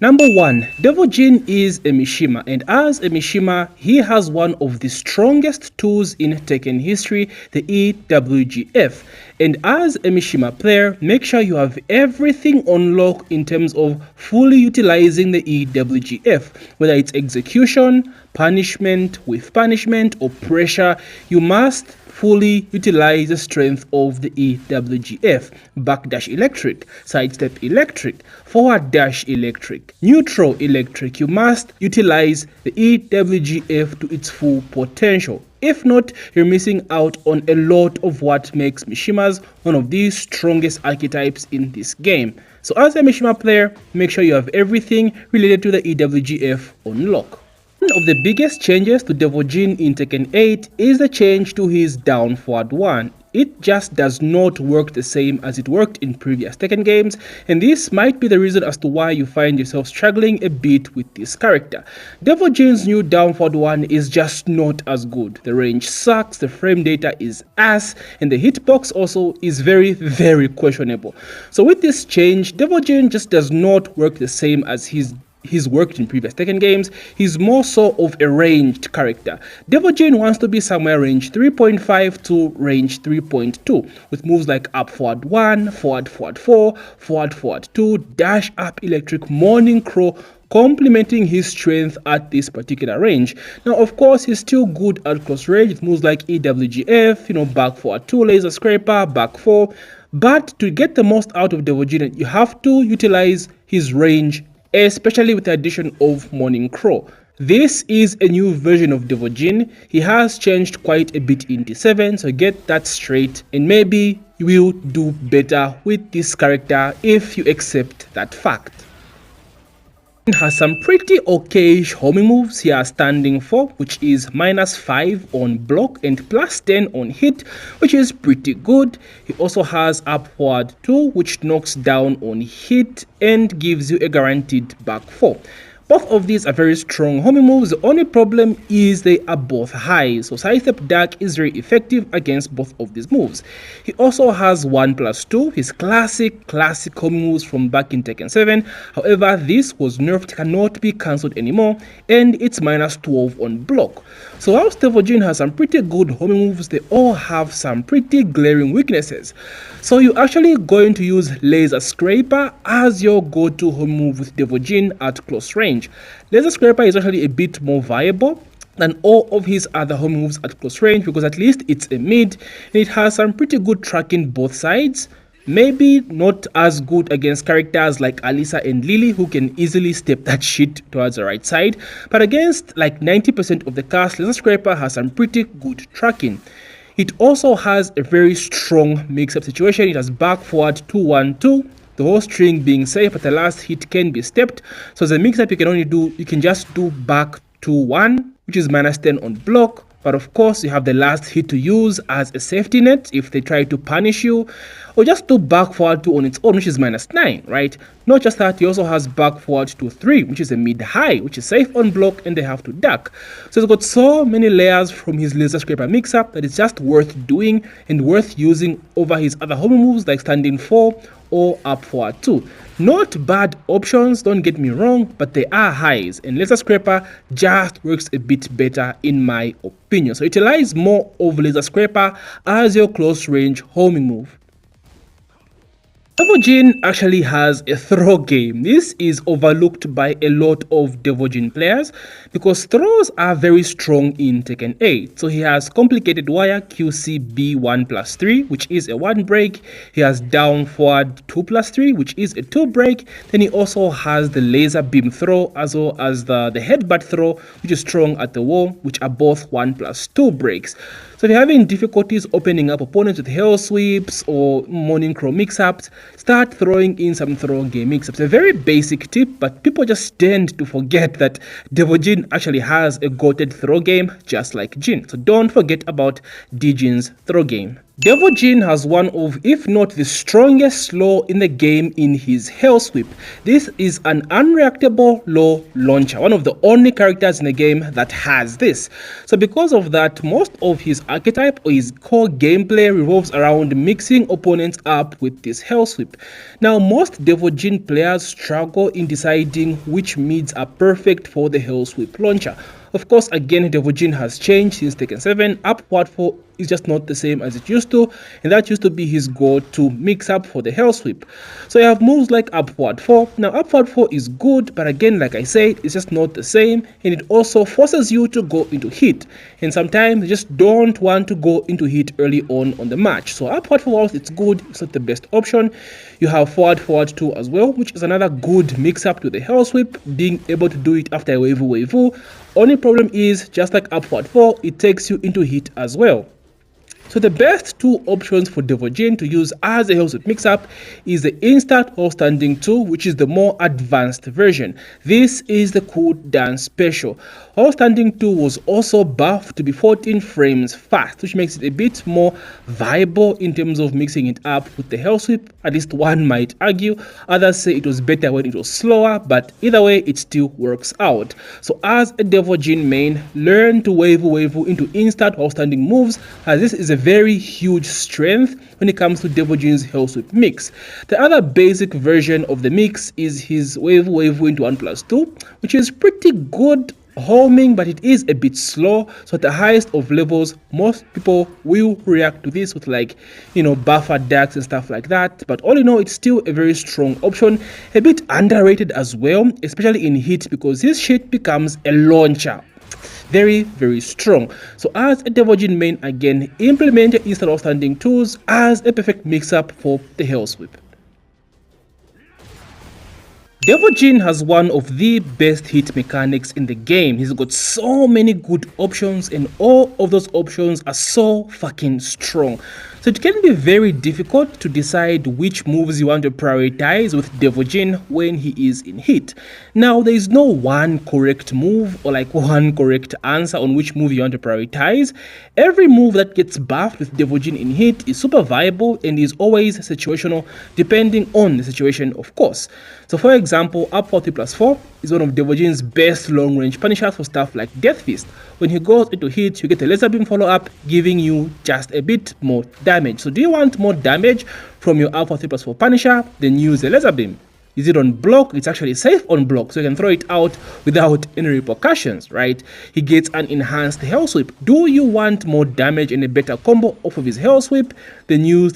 Number 1. Devil Jin is a Mishima, and as a Mishima, he has one of the strongest tools in Tekken history, the EWGF. And as a Mishima player, make sure you have everything on lock in terms of fully utilizing the EWGF, whether it's execution, punishment, with punishment, or pressure. You must fully utilize the strength of the EWGF. Backdash electric, sidestep electric, forward dash electric, neutral electric. You must utilize the EWGF to its full potential. If not, you're missing out on a lot of what makes Mishimas one of the strongest archetypes in this game. So as a Mishima player, make sure you have everything related to the EWGF on lock. One of the biggest changes to Devil Jin in Tekken 8 is the change to his down forward 1. It just does not work the same as it worked in previous Tekken games, and this might be the reason as to why you find yourself struggling a bit with this character. Devil Jin's new down forward 1 is just not as good. The range sucks, the frame data is ass, and the hitbox also is very questionable. So with this change, Devil Jin just does not work the same as he's worked in previous Tekken games. He's more so of a ranged character. Devil Jin wants to be somewhere range 3.5 to range 3.2 with moves like up forward 1, forward 4, forward 2, dash up electric, morning crow, complementing his strength at this particular range. Now of course he's still good at close range with moves like EWGF, back forward 2, laser scraper, back 4, but to get the most out of Devil Jin, you have to utilize his range, especially with the addition of Morning Crow. This is a new version of Devil Jin. He has changed quite a bit in D7, so get that straight, and maybe you will do better with this character if you accept that fact. He has some pretty okay-ish homing moves. He has standing 4, which is -5 on block and +10 on hit, which is pretty good. He also has upward 2, which knocks down on hit and gives you a guaranteed back 4. Both of these are very strong homing moves. The only problem is they are both high, so sidestep dash is very effective against both of these moves. He also has 1+2, his classic homing moves from back in Tekken 7. However, this was nerfed, cannot be cancelled anymore, and it's -12 on block. So whilst Devil Jin has some pretty good homing moves, they all have some pretty glaring weaknesses. So you're actually going to use Laser Scraper as your go-to homing move with Devil Jin at close range. Laser Scraper is actually a bit more viable than all of his other home moves at close range because at least it's a mid and it has some pretty good tracking both sides. Maybe not as good against characters like Alisa and Lily who can easily step that shit towards the right side, but against like 90% of the cast, Laser Scraper has some pretty good tracking. It also has a very strong mix-up situation. It has back forward 2-1-2, the whole string being safe, but the last hit can be stepped. So as a mix-up, you can just do back 2-1, which is -10 on block. But of course, you have the last hit to use as a safety net if they try to punish you, or just do back forward 2 on its own, which is -9, right? Not just that, he also has back forward to 3, which is a mid-high, which is safe on block and they have to duck. So he's got so many layers from his Laser Scraper mix-up that it's just worth doing and worth using over his other home moves like standing 4 or up forward 2. Not bad options, don't get me wrong, but they are highs, and Laser Scraper just works a bit better in my opinion. So utilize more of Laser Scraper as your close range homing move. Devil Jin actually has a throw game. This is overlooked by a lot of Devil Jin players because throws are very strong in Tekken 8. So he has complicated wire QCB1+3, which is a 1 break. He has down forward 2+3, which is a 2 break. Then he also has the laser beam throw as well as the headbutt throw, which is strong at the wall, which are both 1+2 breaks. So if you're having difficulties opening up opponents with hell sweeps or morning crow mix-ups, start throwing in some throw game mix-ups. A very basic tip, but people just tend to forget that Devil Jin actually has a goated throw game just like Jin. So don't forget about D-Jin's throw game. Devil Jin has one of, if not the strongest law in the game in his Hell Sweep. This is an unreactable law launcher, one of the only characters in the game that has this. So because of that, most of his archetype or his core gameplay revolves around mixing opponents up with this Hell Sweep. Now most Devil Jin players struggle in deciding which mids are perfect for the Hell Sweep launcher. Of course, again, Devil Jin has changed since Tekken 7. Upward 4 is just not the same as it used to, and that used to be his go-to mix-up for the Hell Sweep. So you have moves like Upward 4. Now, Upward 4 is good, but again, like I said, it's just not the same, and it also forces you to go into hit. And sometimes you just don't want to go into hit early on the match. So Upward 4, whilst it's good, it's not the best option. You have Forward 2 as well, which is another good mix-up to the Hell Sweep, being able to do it after a wave. Only problem is, just like Upward 4, it takes you into hit as well. So the best two options for Devil Jin to use as a Hell Sweep mix-up is the Instant or Standing 2, which is the more advanced version. This is the Cool Dance Special. All Standing 2 was also buffed to be 14 frames fast, which makes it a bit more viable in terms of mixing it up with the Hell Sweep. At least one might argue. Others say it was better when it was slower, but either way, it still works out. So as a Devil Jin main, learn to wave into instant or standing moves, as this is a very huge strength when it comes to Devil Jin's Hell Sweep mix. The other basic version of the mix is his wave into 1+2, which is pretty good homing, but it is a bit slow. So at the highest of levels, most people will react to this with, like, buffer decks and stuff like that. But all in all, it's still a very strong option, a bit underrated as well, especially in hit, because this shit becomes a launcher. Very strong. So as a Devil Jin main, again, implement your instant or standing tools as a perfect mix-up for the Hell Sweep. Devil Jin has one of the best hit mechanics in the game. He's got so many good options, and all of those options are so fucking strong. So it can be very difficult to decide which moves you want to prioritize with Devil Jin when he is in hit. Now, there is no one correct move or like one correct answer on which move you want to prioritize. Every move that gets buffed with Devil Jin in hit is super viable and is always situational, depending on the situation, of course. So for example, up 3+4 is one of Devil Jin's best long range punishers for stuff like Death Fist. When he goes into hit, you get a laser beam follow up, giving you just a bit more damage. So do you want more damage from your Alpha 3+4 Punisher? Then use a laser beam. Is it on block? It's actually safe on block, so you can throw it out without any repercussions, right? He gets an enhanced Hell Sweep. Do you want more damage and a better combo off of his Hell Sweep? Then use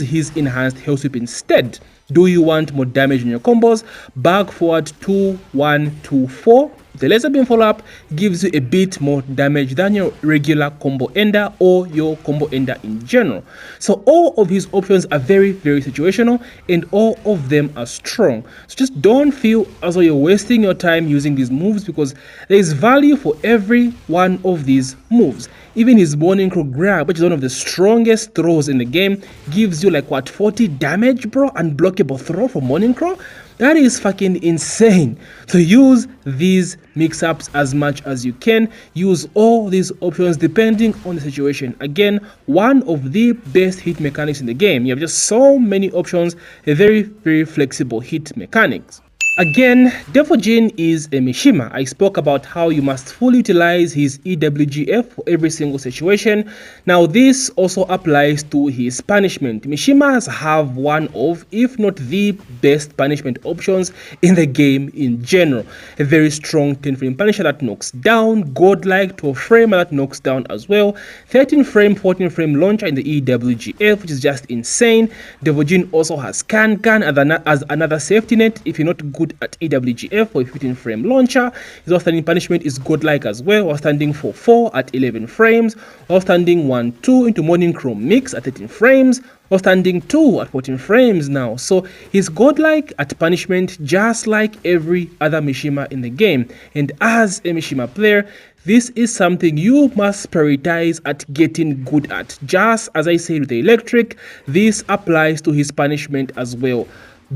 his enhanced Hell Sweep instead. Do you want more damage in your combos? Back forward 2, 1, 2, 4. The laser beam follow-up gives you a bit more damage than your regular combo ender or your combo ender in general. So all of his options are very situational, and all of them are strong. So just don't feel as though you're wasting your time using these moves, because there is value for every one of these moves. Even his Morning Crow grab, which is one of the strongest throws in the game, gives you like what, 40 damage, bro? Unblockable throw for Morning Crow? That is fucking insane. So use these mix-ups as much as you can. Use all these options depending on the situation. Again, one of the best hit mechanics in the game. You have just so many options, a very flexible hit mechanics. Again, Devil Jin is a Mishima. I spoke about how you must fully utilize his EWGF for every single situation. Now this also applies to his punishment. Mishimas have one of, if not the best punishment options in the game in general. A very strong 10 frame punisher that knocks down, godlike 12 frame that knocks down as well, 13 frame, 14 frame launcher in the EWGF, which is just insane. Devil Jin also has Can as another safety net if you're not good at EWGF for a 15 frame launcher. His outstanding punishment is godlike as well, outstanding for 4 at 11 frames, outstanding 1-2 into Morning Crow mix at 13 frames, outstanding 2 at 14 frames now. So he's godlike at punishment just like every other Mishima in the game. And as a Mishima player, this is something you must prioritize at getting good at. Just as I said with the electric, this applies to his punishment as well.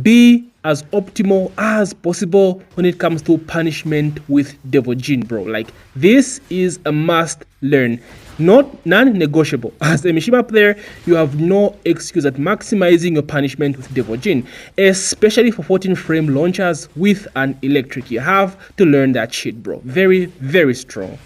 Be as optimal as possible when it comes to punishment with Devil Jin, bro. Like, this is a must learn. not non-negotiable. As a Mishima player, you have no excuse at maximizing your punishment with Devil Jin, especially for 14 frame launchers with an electric. You have to learn that shit, bro. Very, very strong.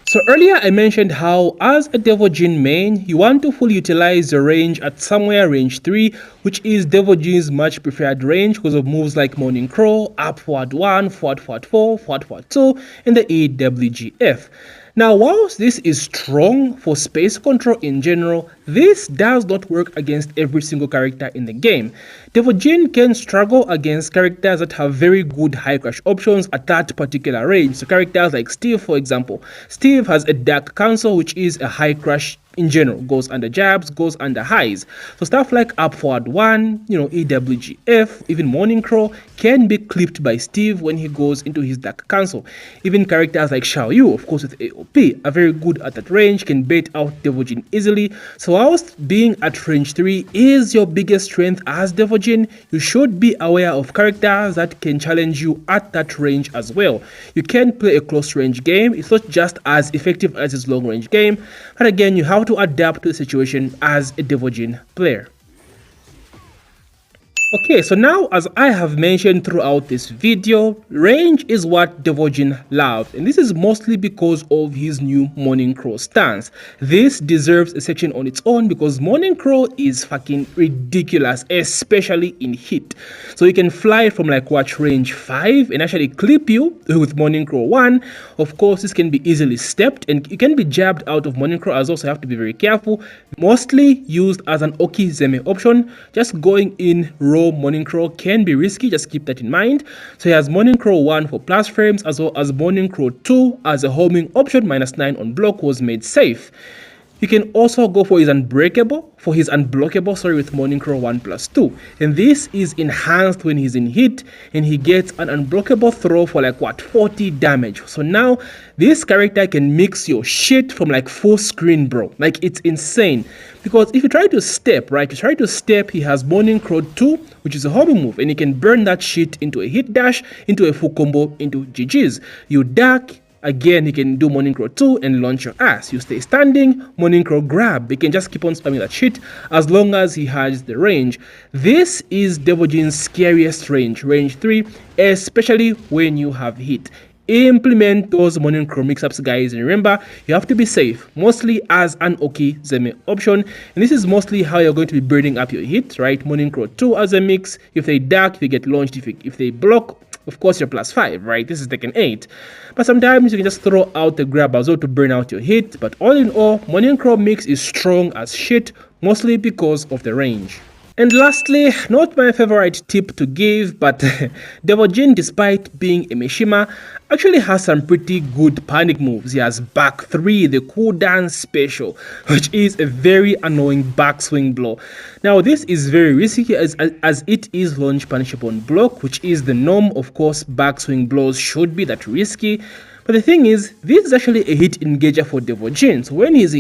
So earlier I mentioned how as a Devil Jin main, you want to fully utilize your range at somewhere range 3, which is Devil Jin's much preferred range because of moves like Morning Crow, up forward 1, forward 4, forward 2, and the EWGF. Now, whilst this is strong for space control in general, this does not work against every single character in the game. Devil Jin can struggle against characters that have very good high crash options at that particular range. So characters like Steve, for example. Steve has a Dark Cancel, which is a high crash in general, goes under jabs, goes under highs. So stuff like up forward 1, EWGF, even Morning Crow can be clipped by Steve when he goes into his Dark Cancel. Even characters like Xiaoyu, of course with AOP, are very good at that range, can bait out Devil Jin easily. So whilst being at range 3 is your biggest strength as Devil Jin, you should be aware of characters that can challenge you at that range as well. You can play a close range game, it's not just as effective as its long range game, but again, you have to adapt to the situation as a Devil Jin player. Okay, so now as I have mentioned throughout this video, range is what Devil Jin loves, and this is mostly because of his new Morning Crow stance. This deserves a section on its own because Morning Crow is fucking ridiculous, especially in hit. So you can fly from like watch range 5 and actually clip you with Morning Crow 1. Of course, this can be easily stepped and you can be jabbed out of Morning Crow as well, so you have to be very careful. Mostly used as an Oki Zeme option, just going in raw Morning Crow can be risky, just keep that in mind. So he has Morning Crow 1 for plus frames as well as Morning Crow 2 as a homing option, -9 on block was made safe. You can also go for his unblockable with Morning Crow 1+2, and this is enhanced when he's in hit and he gets an unblockable throw for like 40 damage. So now this character can mix your shit from like full screen, bro. Like it's insane, because if you try to step, he has Morning Crow 2, which is a homing move, and he can burn that shit into a hit dash, into a full combo, into GG's. You duck. Again, he can do Morning Crow 2 and launch your ass. You stay standing, Morning Crow grab. He can just keep on spamming that shit as long as he has the range. This is Devil Jin's scariest range, range 3, especially when you have hit. Implement those Morning Crow mix-ups, guys, and remember, you have to be safe, mostly as an Oki Zeme option, and this is mostly how you're going to be burning up your hit, right? Morning Crow 2 as a mix. If they duck, they get launched. If they block, of course you're +5, right? This is Tekken 8. But sometimes you can just throw out the grab as well to burn out your hit. But all in all, Morning Crow mix is strong as shit, mostly because of the range. And lastly, not my favorite tip to give, but Devil Jin, despite being a Mishima, actually has some pretty good panic moves. He has back 3, the cooldown special, which is a very annoying backswing blow. Now this is very risky as it is launch punishable on block, which is the norm. Of course, backswing blows should be that risky. But the thing is, this is actually a hit engager for Devil Jin. So when he is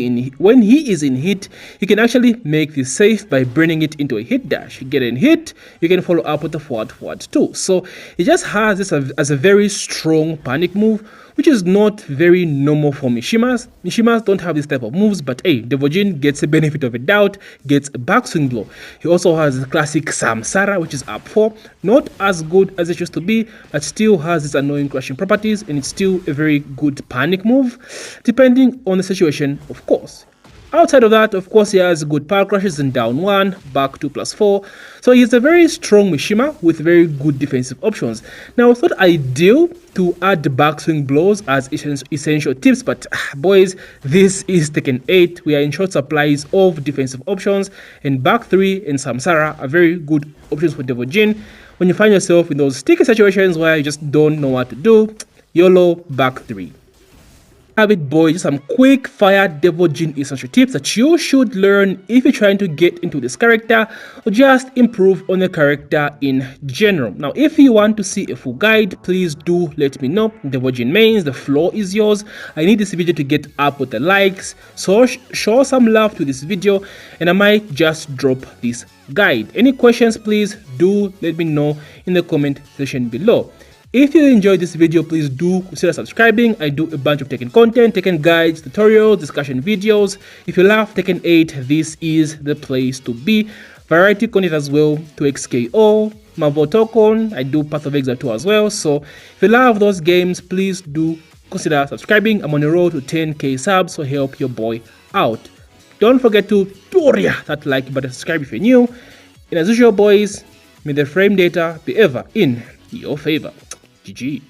in hit, you can actually make this safe by burning it into a hit dash. You get in hit, you can follow up with a forward too. So he just has this as a very strong panic move, which is not very normal for Mishimas. Mishimas don't have this type of moves, but hey, Devil Jin gets a benefit of a doubt, gets a backswing blow. He also has the classic Samsara, which is up 4, not as good as it used to be, but still has its annoying crashing properties, and it's still a very good panic move, depending on the situation, of course. Outside of that, of course, he has good power crashes in down 1, back 2+4. So he's a very strong Mishima with very good defensive options. Now, it's not ideal to add backswing blows as essential tips, but boys, this is Tekken 8. We are in short supplies of defensive options, and back 3 and Samsara are very good options for Devil Jin. When you find yourself in those sticky situations where you just don't know what to do, YOLO back 3. Have it, boys, just some quick fire Devil Jin essential tips that you should learn if you're trying to get into this character or just improve on the character in general. Now, if you want to see a full guide, please do let me know. Devil Jin mains, the floor is yours. I need this video to get up with the likes, so show some love to this video and I might just drop this guide. Any questions, please do let me know in the comment section below. If you enjoyed this video, please do consider subscribing. I do a bunch of Tekken content, Tekken guides, tutorials, discussion videos. If you love Tekken 8, this is the place to be. Variety content as well, to XKO, Marvel Tokon, I do Path of Exile 2 as well. So if you love those games, please do consider subscribing. I'm on the road to 10k subs, so help your boy out. Don't forget to that like button, subscribe if you're new. And as usual, boys, may the frame data be ever in your favor. GG.